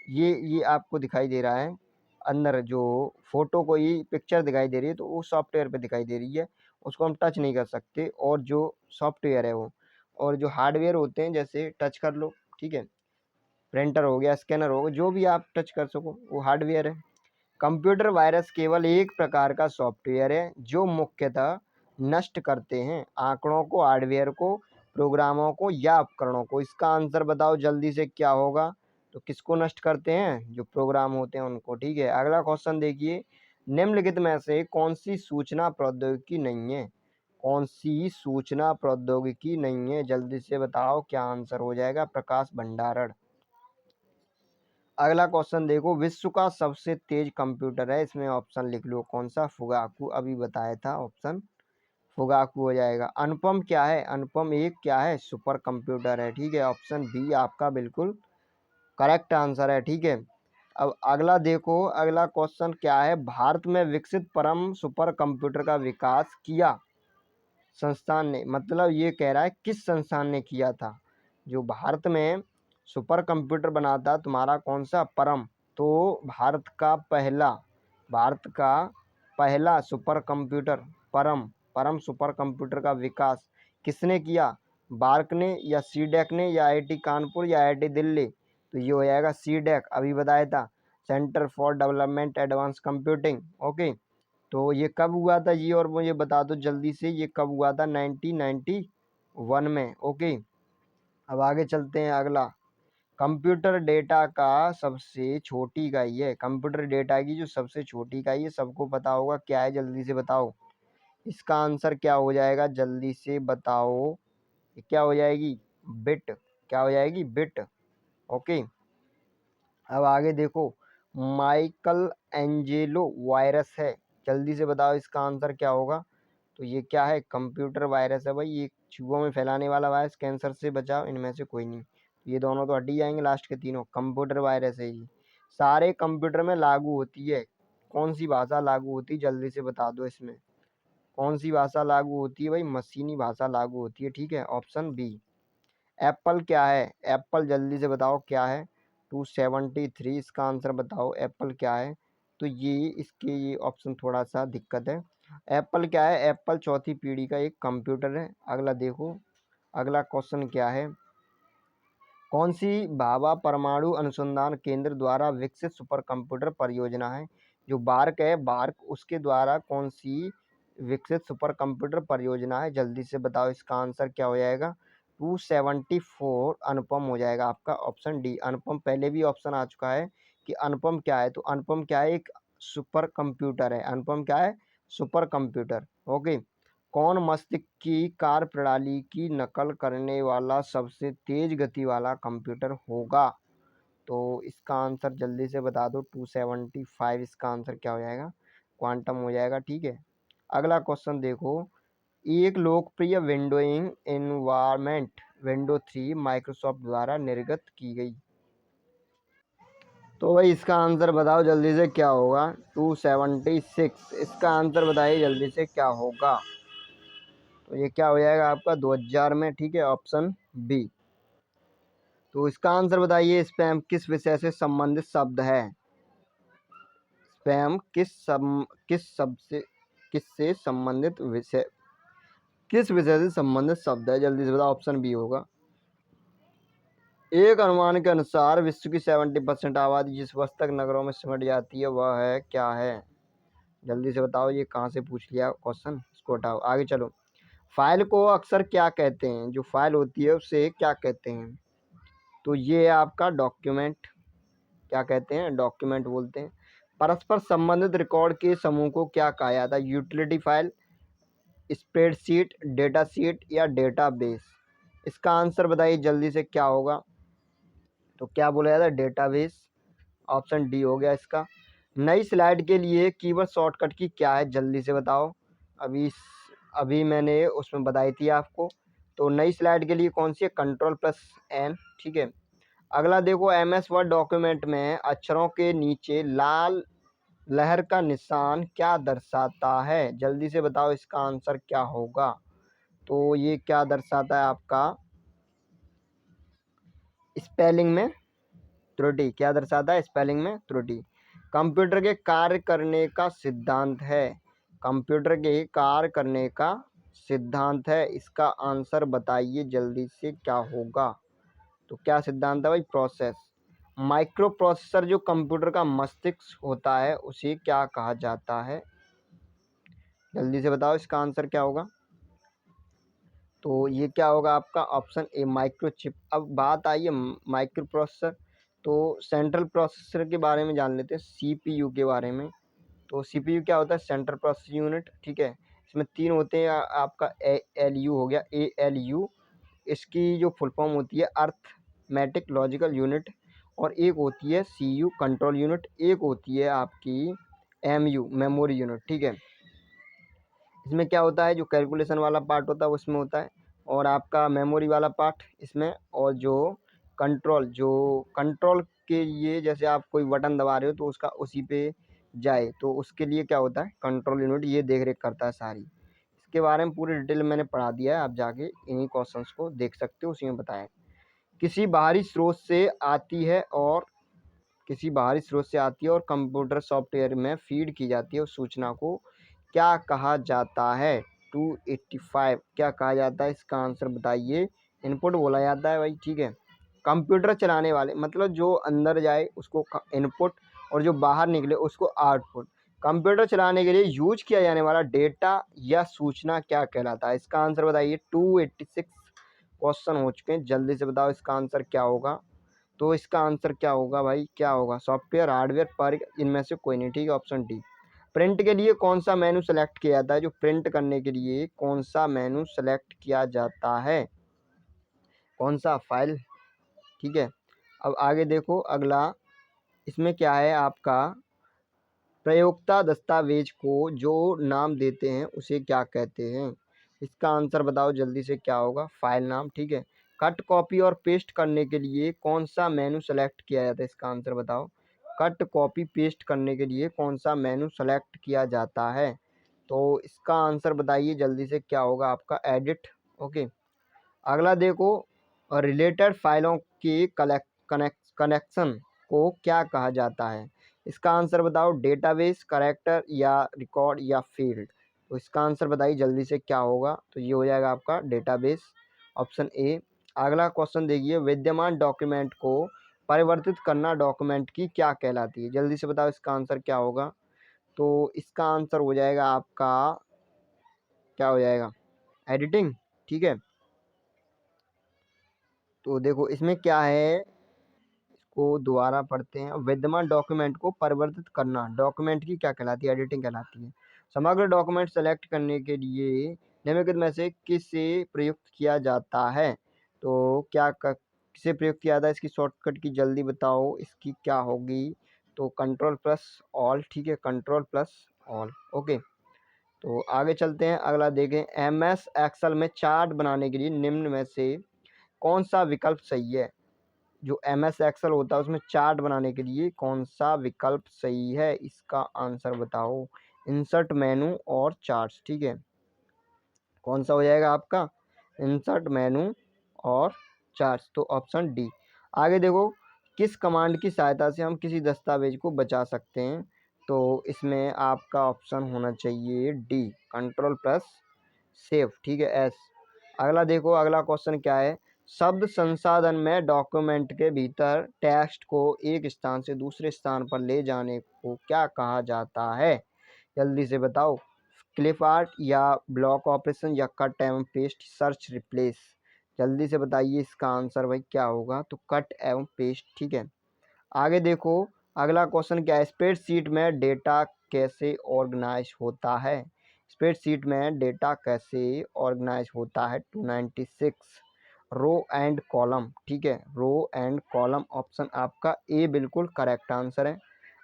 ये आपको दिखाई दे रहा है, अंदर जो फोटो को ये पिक्चर दिखाई दे रही है तो वो सॉफ्टवेयर पे दिखाई दे रही है, उसको हम टच नहीं कर सकते, और जो सॉफ्टवेयर है वो। और जो हार्डवेयर होते हैं जैसे टच कर लो, ठीक है, प्रिंटर हो गया, स्कैनर हो गया, जो भी आप टच कर सको वो हार्डवेयर है। कंप्यूटर वायरस केवल एक प्रकार का सॉफ्टवेयर है जो मुख्यतः नष्ट करते हैं आंकड़ों को, हार्डवेयर को, प्रोग्रामों को या उपकरणों को। इसका आंसर बताओ जल्दी से क्या होगा। तो किसको नष्ट करते हैं? जो प्रोग्राम होते हैं उनको, ठीक है। अगला क्वेश्चन देखिए, निम्नलिखित में से कौन सी सूचना प्रौद्योगिकी नहीं है? कौन सी सूचना प्रौद्योगिकी नहीं है? जल्दी से बताओ क्या आंसर हो जाएगा। प्रकाश भंडारण। अगला क्वेश्चन देखो, विश्व का सबसे तेज कंप्यूटर है, इसमें ऑप्शन लिख लो कौन सा? फुगाकू, अभी बताया था, ऑप्शन फुगाकू हो जाएगा। अनुपम क्या है? अनुपम एक क्या है? सुपर कंप्यूटर है, ठीक है। ऑप्शन बी आपका बिल्कुल करेक्ट आंसर है, ठीक है। अब अगला देखो, अगला क्वेश्चन क्या है? भारत में विकसित परम सुपर कंप्यूटर का विकास किया संस्थान ने, मतलब ये कह रहा है किस संस्थान ने किया था? जो भारत में सुपर कंप्यूटर बना था तुम्हारा कौन सा? परम। तो भारत का पहला सुपर कंप्यूटर परम, परम सुपर कंप्यूटर का विकास किसने किया? बार्क ने या सीडेक ने या आईआईटी कानपुर या आईआईटी दिल्ली? तो ये हो जाएगा सीडेक, अभी बताया था, centre for development advance computing. Okay, तो ये कब हुआ था ये, और मुझे बता दो जल्दी से, ये कब हुआ था? 1991 में। ओके, अब आगे चलते हैं। अगला, कंप्यूटर डेटा का सबसे छोटी इकाई है, कंप्यूटर डेटा की जो सबसे छोटी इकाई है सबको पता होगा, क्या है? जल्दी से बताओ इसका आंसर क्या हो जाएगा। जल्दी से बताओ ये क्या हो जाएगी? बिट। क्या हो जाएगी? बिट। ओके, अब आगे देखो, माइकल एंजेलो वायरस है, जल्दी से बताओ इसका आंसर क्या होगा। तो ये क्या है? कंप्यूटर वायरस है भाई, ये चूहों में फैलाने वाला वायरस, कैंसर से बचाव, इनमें से कोई नहीं। ये दोनों तो हट ही जाएंगे, लास्ट के तीनों कंप्यूटर वायरस है ये। सारे कंप्यूटर में लागू होती है, कौन सी भाषा लागू होती है? जल्दी से बता दो इसमें कौन सी भाषा लागू होती है भाई? मशीनी भाषा लागू होती है, ठीक है। Option B. एप्पल क्या है? एप्पल जल्दी से बताओ क्या है? 273, इसका आंसर बताओ एप्पल क्या है। तो ये इसके ये ऑप्शन थोड़ा सा दिक्कत है। एप्पल क्या है? एप्पल चौथी पीढ़ी का एक कंप्यूटर है। अगला देखो, अगला क्वेश्चन क्या है? कौन सी भाभा परमाणु अनुसंधान केंद्र द्वारा विकसित सुपर कंप्यूटर परियोजना है? जो बार्क है, बार्क, उसके द्वारा कौन सी विकसित सुपर कंप्यूटर परियोजना है? जल्दी से बताओ इसका आंसर क्या हो जाएगा। 274 अनुपम हो जाएगा आपका, ऑप्शन डी अनुपम। पहले भी ऑप्शन आ चुका है कि अनुपम क्या है, तो अनुपम क्या है? एक सुपर कंप्यूटर है। अनुपम क्या है? Super computer. ओके, कौन मस्तिष्क की कार्यप्रणाली की नकल करने वाला सबसे तेज गति वाला कंप्यूटर होगा? तो इसका आंसर जल्दी से बता दो। 275, इसका आंसर क्या हो जाएगा? क्वांटम हो जाएगा, ठीक है। अगला क्वेश्चन देखो, एक लोकप्रिय विंडोइंग एनवायरनमेंट विंडो 3 माइक्रोसॉफ्ट द्वारा निर्गत की गई। तो भाई इसका आंसर बताओ जल्दी से क्या होगा। 276, इसका आंसर बताइए जल्दी से क्या होगा। तो ये क्या हो जाएगा आपका? 2000 में, ठीक है। Option B. तो इसका आंसर बताइए, स्पैम किस विषय से संबंधित शब्द है? स्पैम किससे संबंधित विषय, किस विषय से संबंधित शब्द है? जल्दी से बताओ, ऑप्शन बी होगा। एक अनुमान के अनुसार विश्व की 70% आबादी जिस वर्ष तक नगरों में सिमट जाती है वह है क्या है? जल्दी से बताओ, ये कहाँ से पूछ लिया क्वेश्चन, इसको हटाओ, आगे चलो। फाइल को अक्सर क्या कहते हैं? जो फाइल होती है उसे क्या कहते हैं? तो ये है आपका डॉक्यूमेंट। क्या कहते हैं? डॉक्यूमेंट बोलते हैं। परस्पर संबंधित रिकॉर्ड के समूह को क्या कहा जाता है? Utility file, spreadsheet, data sheet या डेटाबेस? इसका आंसर बताइए जल्दी से, क्या होगा? तो क्या बोला जाता है? डेटाबेस। ऑप्शन डी हो गया इसका। नई स्लाइड के लिए कीवर्ड शॉर्टकट की क्या है? जल्दी से बताओ। अभी अभी मैंने उसमें बताई थी आपको। तो नई स्लाइड के लिए कौन सी है? Ctrl+N, ठीक है। अगला देखो, MS वर्ड डॉक्यूमेंट में अक्षरों के नीचे लाल लहर का निशान क्या दर्शाता है? जल्दी से बताओ, इसका आंसर क्या होगा? तो ये क्या दर्शाता है आपका? स्पेलिंग में त्रुटि। क्या दर्शाता है? स्पेलिंग में त्रुटि। कंप्यूटर के कार्य करने का सिद्धांत है। कंप्यूटर के कार्य करने का सिद्धांत है। इसका आंसर बताइए जल्दी से, क्या होगा? तो क्या सिद्धांत है भाई? प्रोसेस। माइक्रो प्रोसेसर जो कंप्यूटर का मस्तिष्क होता है उसे क्या कहा जाता है? जल्दी से बताओ, इसका आंसर क्या होगा? तो ये क्या होगा आपका? Option A, microchip. अब बात आई है माइक्रो प्रोसेसर, तो सेंट्रल प्रोसेसर के बारे में जान लेते हैं, CPU के बारे में। तो CPU क्या होता है? सेंट्रल प्रोसेस यूनिट, ठीक है। इसमें 3 होते हैं, आपका ALU हो गया, ALU। इसकी जो फुल फॉर्म होती है अर्थमेटिक लॉजिकल यूनिट। और एक होती है CU, कंट्रोल यूनिट। एक होती है आपकी MU, मेमोरी यूनिट, ठीक है। इसमें क्या होता है? जो कैलकुलेशन वाला पार्ट होता है उसमें होता है, और आपका मेमोरी वाला पार्ट इसमें, और जो कंट्रोल के लिए, जैसे आप कोई बटन दबा रहे हो तो उसका उसी पे जाए, तो उसके लिए क्या होता है? कंट्रोल यूनिट ये देख रेख करता है सारी। इसके बारे में पूरी डिटेल मैंने पढ़ा दिया है, आप जाके इन्हीं क्वेश्चंस को देख सकते हो, उसी में बताया। किसी बाहरी स्रोत से आती है और कंप्यूटर सॉफ्टवेयर में फीड की जाती है उस सूचना को क्या कहा जाता है? 285 क्या कहा जाता है? इसका आंसर बताइए। इनपुट बोला जाता है भाई, ठीक है। कंप्यूटर चलाने वाले मतलब जो अंदर जाए उसको इनपुट, और जो बाहर निकले उसको आउटपुट। कंप्यूटर चलाने के लिए यूज किया जाने वाला डेटा या सूचना क्या कहलाता है? इसका आंसर बताइए। 286 क्वेश्चन हो चुके हैं, जल्दी से बताओ इसका आंसर क्या होगा? तो इसका आंसर क्या होगा भाई? क्या होगा? सॉफ्टवेयर, हार्डवेयर, पर इनमें से कोई नहीं, ठीक है। Option D. प्रिंट के लिए कौन सा मेनू सेलेक्ट किया जाता है? जो प्रिंट करने के लिए कौन सा मेनू सेलेक्ट किया जाता है? कौन सा? फाइल, ठीक है। अब आगे देखो अगला, इसमें क्या है आपका? प्रयोक्ता दस्तावेज को जो नाम देते हैं उसे क्या कहते हैं? इसका आंसर बताओ जल्दी से, क्या होगा? फाइल नाम, ठीक है। कट, कॉपी और पेस्ट करने के लिए कौन सा मेनू सेलेक्ट किया जाता है? इसका आंसर बताओ। कट, कॉपी, पेस्ट करने के लिए कौन सा मेनू सेलेक्ट किया जाता है? तो इसका आंसर बताइए जल्दी से, क्या होगा आपका? Edit, okay. अगला देखो, रिलेटेड फाइलों के कनेक्शन को क्या कहा जाता है? इसका आंसर बताओ। डेटाबेस, कैरेक्टर या रिकॉर्ड या फील्ड? तो इसका आंसर बताइए जल्दी से, क्या होगा? तो ये हो जाएगा आपका डेटाबेस, ऑप्शन ए। अगला क्वेश्चन देखिए, विद्यमान डॉक्यूमेंट को परिवर्तित करना डॉक्यूमेंट की क्या कहलाती है? जल्दी से बताओ इसका आंसर क्या होगा? तो इसका आंसर हो जाएगा आपका, क्या हो जाएगा? एडिटिंग, ठीक है। तो देखो इसमें क्या है, इसको दोबारा पढ़ते हैं। विद्यमान डॉक्यूमेंट को परिवर्तित करना डॉक्यूमेंट की क्या कहलाती है? एडिटिंग कहलाती है। समग्र डॉक्यूमेंट सेलेक्ट करने के लिए निम्नलिखित में से किसे प्रयुक्त किया जाता है? तो किसे प्रयुक्त किया जाता है? इसकी शॉर्टकट की जल्दी बताओ, इसकी क्या होगी? तो Ctrl+Alt, ठीक है, Ctrl+Alt, ओके। तो आगे चलते हैं, अगला देखें। MS एक्सेल में चार्ट बनाने के लिए निम्न में से कौन सा विकल्प सही है? जो MS एक्सेल होता है उसमें चार्ट बनाने के लिए कौन सा विकल्प सही है? इसका आंसर बताओ। इंसर्ट मेनू और चार्ट्स, ठीक है। कौन सा हो जाएगा आपका? इंसर्ट मेनू और चार्ट्स, तो ऑप्शन डी। आगे देखो, किस कमांड की सहायता से हम किसी दस्तावेज को बचा सकते हैं? तो इसमें आपका ऑप्शन होना चाहिए डी, कंट्रोल प्लस सेव, ठीक है, एस। अगला देखो, अगला क्वेश्चन क्या है। शब्द संसाधन में डॉक्यूमेंट के भीतर टेक्स्ट को एक स्थान से दूसरे स्थान पर ले जाने को क्या कहा जाता है? जल्दी से बताओ। क्लिप आर्ट या ब्लॉक ऑपरेशन या कट एवं पेस्ट, सर्च रिप्लेस। जल्दी से बताइए इसका आंसर भाई क्या होगा? तो कट एवं पेस्ट, ठीक है। आगे देखो, अगला क्वेश्चन क्या है। स्प्रेडशीट में डेटा कैसे ऑर्गेनाइज होता है? स्प्रेडशीट में डेटा कैसे ऑर्गेनाइज होता है? 296 रो एंड कॉलम, ठीक है, रो एंड कॉलम, ऑप्शन आपका ए बिल्कुल करेक्ट आंसर है।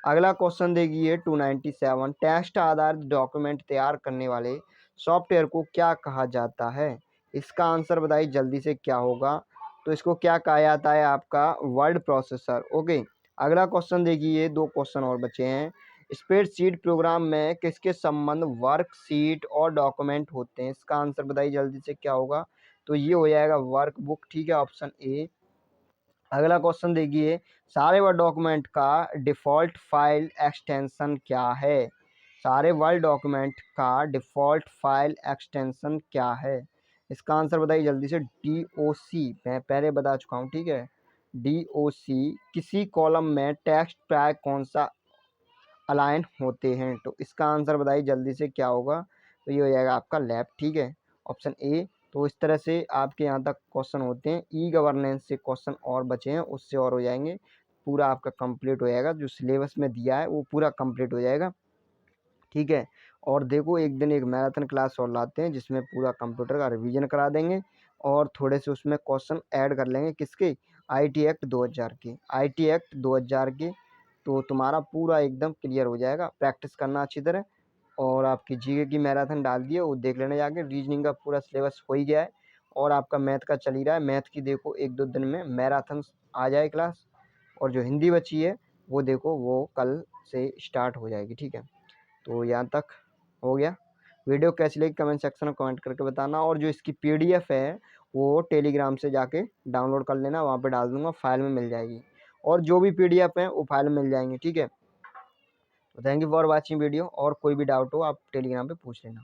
अगला क्वेश्चन देखिए 297, टेक्स्ट आधारित डॉक्यूमेंट तैयार करने वाले सॉफ्टवेयर को क्या कहा जाता है? इसका आंसर बताइए जल्दी से क्या होगा? तो इसको क्या कहा जाता है? आपका वर्ड प्रोसेसर। ओके, अगला क्वेश्चन देखिए, दो क्वेश्चन और बचे हैं। स्प्रेडशीट प्रोग्राम में किसके संबंध वर्कशीट और डॉक्यूमेंट होते हैं? इसका आंसर बताइए जल्दी से क्या होगा? तो ये हो जाएगा वर्कबुक, ठीक है, ऑप्शन ए। अगला क्वेश्चन देखिए, सारे वर्ड डॉक्यूमेंट का डिफ़ॉल्ट फाइल एक्सटेंशन क्या है? सारे वर्ड डॉक्यूमेंट का डिफ़ॉल्ट फाइल एक्सटेंशन क्या है? इसका आंसर बताइए जल्दी से। DOC, मैं पहले बता चुका हूँ, ठीक है, DOC। किसी कॉलम में टेक्स्ट प्राय कौन सा अलाइन होते हैं? तो इसका आंसर बताइए जल्दी से क्या होगा? तो ये हो जाएगा आपका लेफ्ट, ठीक है, ऑप्शन ए। तो इस तरह से आपके यहाँ तक क्वेश्चन होते हैं। ई गवर्नेंस से क्वेश्चन और बचे हैं, उससे और हो जाएंगे, पूरा आपका कंप्लीट हो जाएगा। जो सिलेबस में दिया है वो पूरा कंप्लीट हो जाएगा, ठीक है। और देखो, एक दिन एक मैराथन क्लास और लाते हैं जिसमें पूरा कंप्यूटर का रिवीजन करा देंगे और थोड़े से उसमें क्वेश्चन ऐड कर लेंगे। किसके? IT एक्ट 2000 के, IT एक्ट 2000 के। तो तुम्हारा पूरा एकदम क्लियर हो जाएगा। प्रैक्टिस करना अच्छी तरह। और आपकी जीके की मैराथन डाल दी है, वो देख लेना जाके। रीजनिंग का पूरा सिलेबस हो ही गया है और आपका मैथ का चल ही रहा है। मैथ की देखो एक दो दिन में मैराथन आ जाए क्लास। और जो हिंदी बची है वो देखो, वो कल से स्टार्ट हो जाएगी, ठीक है। तो यहाँ तक हो गया। वीडियो कैसी लगी कमेंट सेक्शन में कमेंट करके बताना। और जो इसकी PDF है वो टेलीग्राम से जाके डाउनलोड कर लेना, वहाँ पे डाल दूंगा, फाइल में मिल जाएगी। और जो भी PDF है वो फाइल में मिल जाएंगे, ठीक है। तो thank you for watching video. और कोई भी डाउट हो आप टेलीग्राम पे पूछ लेना।